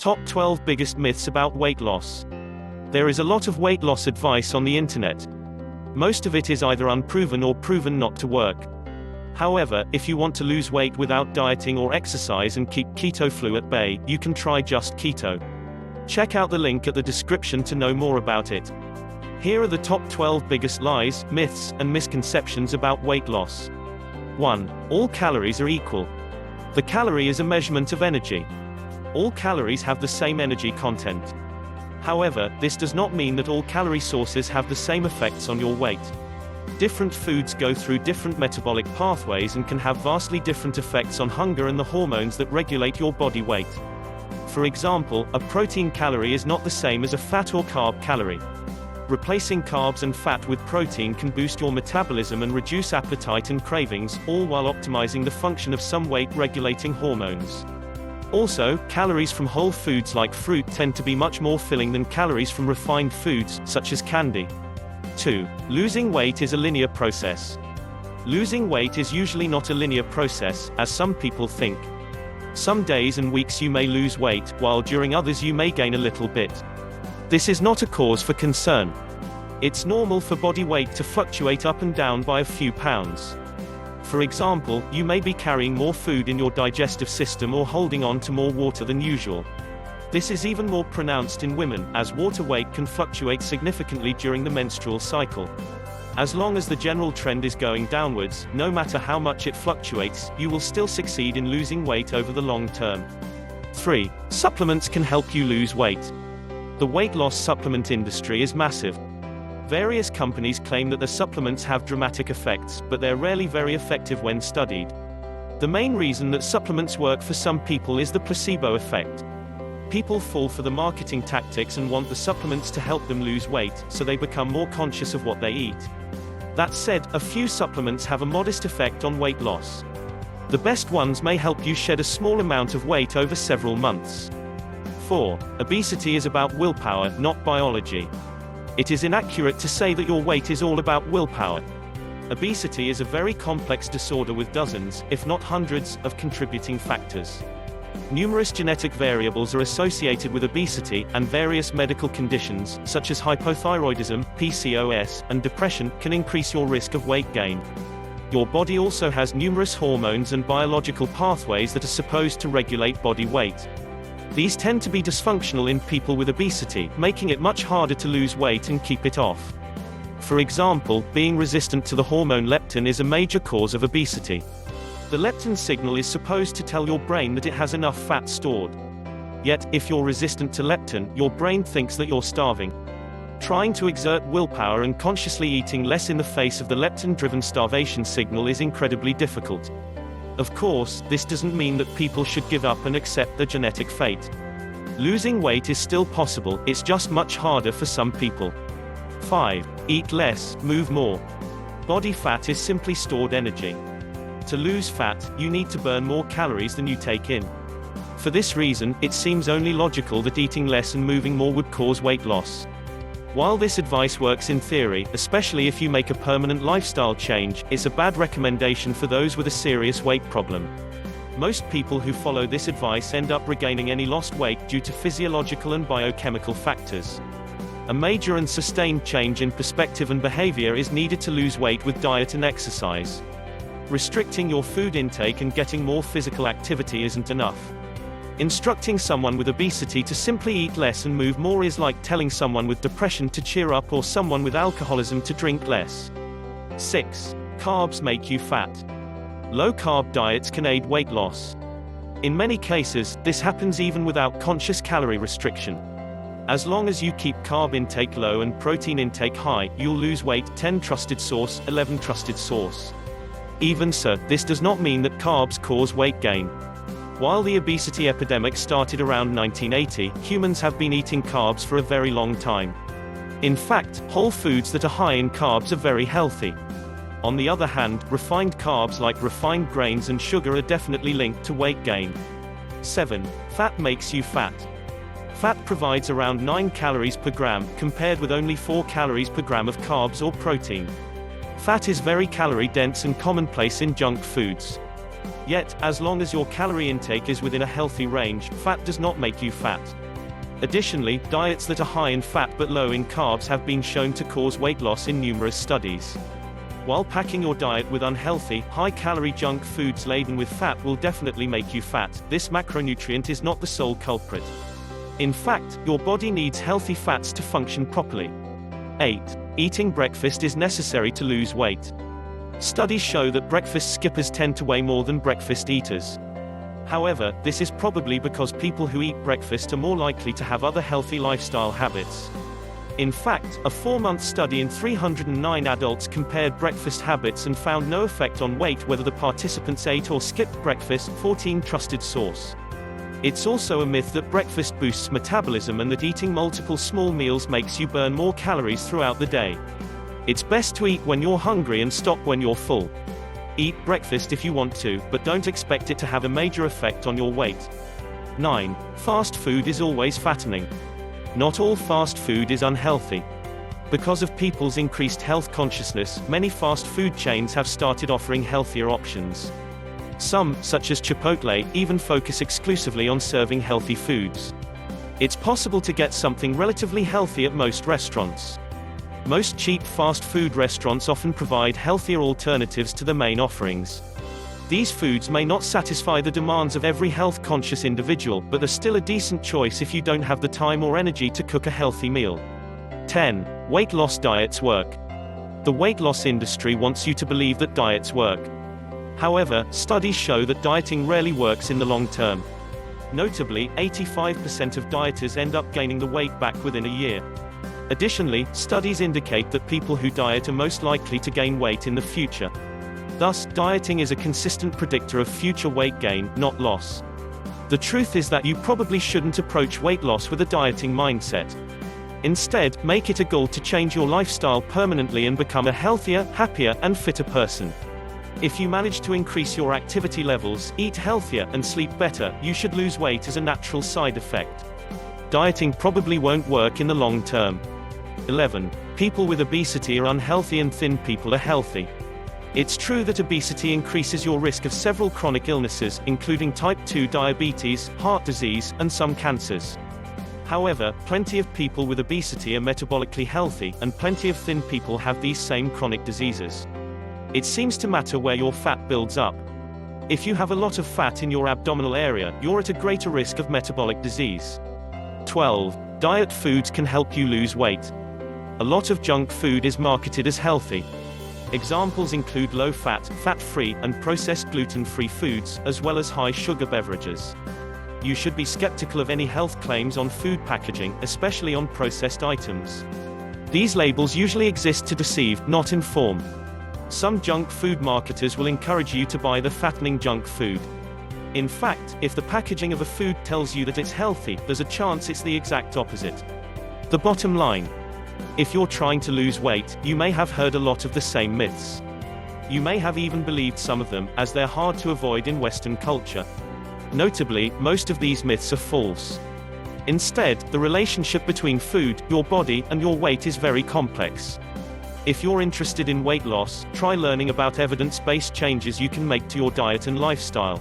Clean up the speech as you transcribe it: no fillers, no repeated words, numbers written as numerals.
Top 12 biggest myths about weight loss. There is a lot of weight loss advice on the internet. Most of it is either unproven or proven not to work. However, if you want to lose weight without dieting or exercise and keep keto flu at bay, you can try Just Keto. Check out the link at the description to know more about it. Here are the top 12 biggest lies, myths, and misconceptions about weight loss. 1. All calories are equal. The calorie is a measurement of energy. All calories have the same energy content. However, this does not mean that all calorie sources have the same effects on your weight. Different foods go through different metabolic pathways and can have vastly different effects on hunger and the hormones that regulate your body weight. For example, a protein calorie is not the same as a fat or carb calorie. Replacing carbs and fat with protein can boost your metabolism and reduce appetite and cravings, all while optimizing the function of some weight-regulating hormones. Also, calories from whole foods like fruit tend to be much more filling than calories from refined foods, such as candy. 2. Losing weight is a linear process. Losing weight is usually not a linear process, as some people think. Some days and weeks you may lose weight, while during others you may gain a little bit. This is not a cause for concern. It's normal for body weight to fluctuate up and down by a few pounds. For example, you may be carrying more food in your digestive system or holding on to more water than usual. This is even more pronounced in women, as water weight can fluctuate significantly during the menstrual cycle. As long as the general trend is going downwards, no matter how much it fluctuates, you will still succeed in losing weight over the long term. 3. Supplements can help you lose weight. The weight loss supplement industry is massive. Various companies claim that the supplements have dramatic effects, but they're rarely very effective when studied. The main reason that supplements work for some people is the placebo effect. People fall for the marketing tactics and want the supplements to help them lose weight, so they become more conscious of what they eat. That said, a few supplements have a modest effect on weight loss. The best ones may help you shed a small amount of weight over several months. 4. Obesity is about willpower, not biology. It is inaccurate to say that your weight is all about willpower. Obesity is a very complex disorder with dozens, if not hundreds, of contributing factors. Numerous genetic variables are associated with obesity, and various medical conditions, such as hypothyroidism, PCOS, and depression, can increase your risk of weight gain. Your body also has numerous hormones and biological pathways that are supposed to regulate body weight. These tend to be dysfunctional in people with obesity, making it much harder to lose weight and keep it off. For example, being resistant to the hormone leptin is a major cause of obesity. The leptin signal is supposed to tell your brain that it has enough fat stored. Yet, if you're resistant to leptin, your brain thinks that you're starving. Trying to exert willpower and consciously eating less in the face of the leptin-driven starvation signal is incredibly difficult. Of course, this doesn't mean that people should give up and accept their genetic fate. Losing weight is still possible, it's just much harder for some people. 5. Eat less, move more. Body fat is simply stored energy. To lose fat, you need to burn more calories than you take in. For this reason, it seems only logical that eating less and moving more would cause weight loss. While this advice works in theory, especially if you make a permanent lifestyle change, it's a bad recommendation for those with a serious weight problem. Most people who follow this advice end up regaining any lost weight due to physiological and biochemical factors. A major and sustained change in perspective and behavior is needed to lose weight with diet and exercise. Restricting your food intake and getting more physical activity isn't enough. Instructing someone with obesity to simply eat less and move more is like telling someone with depression to cheer up or someone with alcoholism to drink less. 6. Carbs make you fat. Low-carb diets can aid weight loss. In many cases, this happens even without conscious calorie restriction. As long as you keep carb intake low and protein intake high, you'll lose weight. 10 trusted source, 11 trusted source. Even so, this does not mean that carbs cause weight gain. While the obesity epidemic started around 1980, humans have been eating carbs for a very long time. In fact, whole foods that are high in carbs are very healthy. On the other hand, refined carbs like refined grains and sugar are definitely linked to weight gain. 7. Fat makes you fat. Fat provides around 9 calories per gram, compared with only 4 calories per gram of carbs or protein. Fat is very calorie dense and commonplace in junk foods. Yet, as long as your calorie intake is within a healthy range, fat does not make you fat. Additionally, diets that are high in fat but low in carbs have been shown to cause weight loss in numerous studies. While packing your diet with unhealthy, high-calorie junk foods laden with fat will definitely make you fat, this macronutrient is not the sole culprit. In fact, your body needs healthy fats to function properly. 8. Eating breakfast is necessary to lose weight. Studies show that breakfast skippers tend to weigh more than breakfast eaters. However, this is probably because people who eat breakfast are more likely to have other healthy lifestyle habits. In fact, a 4-month study in 309 adults compared breakfast habits and found no effect on weight whether the participants ate or skipped breakfast, 14 trusted source. It's also a myth that breakfast boosts metabolism and that eating multiple small meals makes you burn more calories throughout the day. It's best to eat when you're hungry and stop when you're full. Eat breakfast if you want to, but don't expect it to have a major effect on your weight. 9. Fast food is always fattening. Not all fast food is unhealthy. Because of people's increased health consciousness, many fast food chains have started offering healthier options. Some, such as Chipotle, even focus exclusively on serving healthy foods. It's possible to get something relatively healthy at most restaurants. Most cheap fast food restaurants often provide healthier alternatives to the main offerings. These foods may not satisfy the demands of every health-conscious individual, but are still a decent choice if you don't have the time or energy to cook a healthy meal. 10. Weight loss diets work. The weight loss industry wants you to believe that diets work. However, studies show that dieting rarely works in the long term. Notably, 85% of dieters end up gaining the weight back within a year. Additionally, studies indicate that people who diet are most likely to gain weight in the future. Thus, dieting is a consistent predictor of future weight gain, not loss. The truth is that you probably shouldn't approach weight loss with a dieting mindset. Instead, make it a goal to change your lifestyle permanently and become a healthier, happier, and fitter person. If you manage to increase your activity levels, eat healthier, and sleep better, you should lose weight as a natural side effect. Dieting probably won't work in the long term. 11. People with obesity are unhealthy and thin people are healthy. It's true that obesity increases your risk of several chronic illnesses, including type 2 diabetes, heart disease, and some cancers. However, plenty of people with obesity are metabolically healthy, and plenty of thin people have these same chronic diseases. It seems to matter where your fat builds up. If you have a lot of fat in your abdominal area, you're at a greater risk of metabolic disease. 12. Diet foods can help you lose weight. A lot of junk food is marketed as healthy. Examples include low-fat, fat-free, and processed gluten-free foods, as well as high-sugar beverages. You should be skeptical of any health claims on food packaging, especially on processed items. These labels usually exist to deceive, not inform. Some junk food marketers will encourage you to buy the fattening junk food. In fact, if the packaging of a food tells you that it's healthy, there's a chance it's the exact opposite. The bottom line: if you're trying to lose weight, you may have heard a lot of the same myths. You may have even believed some of them, as they're hard to avoid in Western culture. Notably, most of these myths are false. Instead, the relationship between food, your body, and your weight is very complex. If you're interested in weight loss, try learning about evidence-based changes you can make to your diet and lifestyle.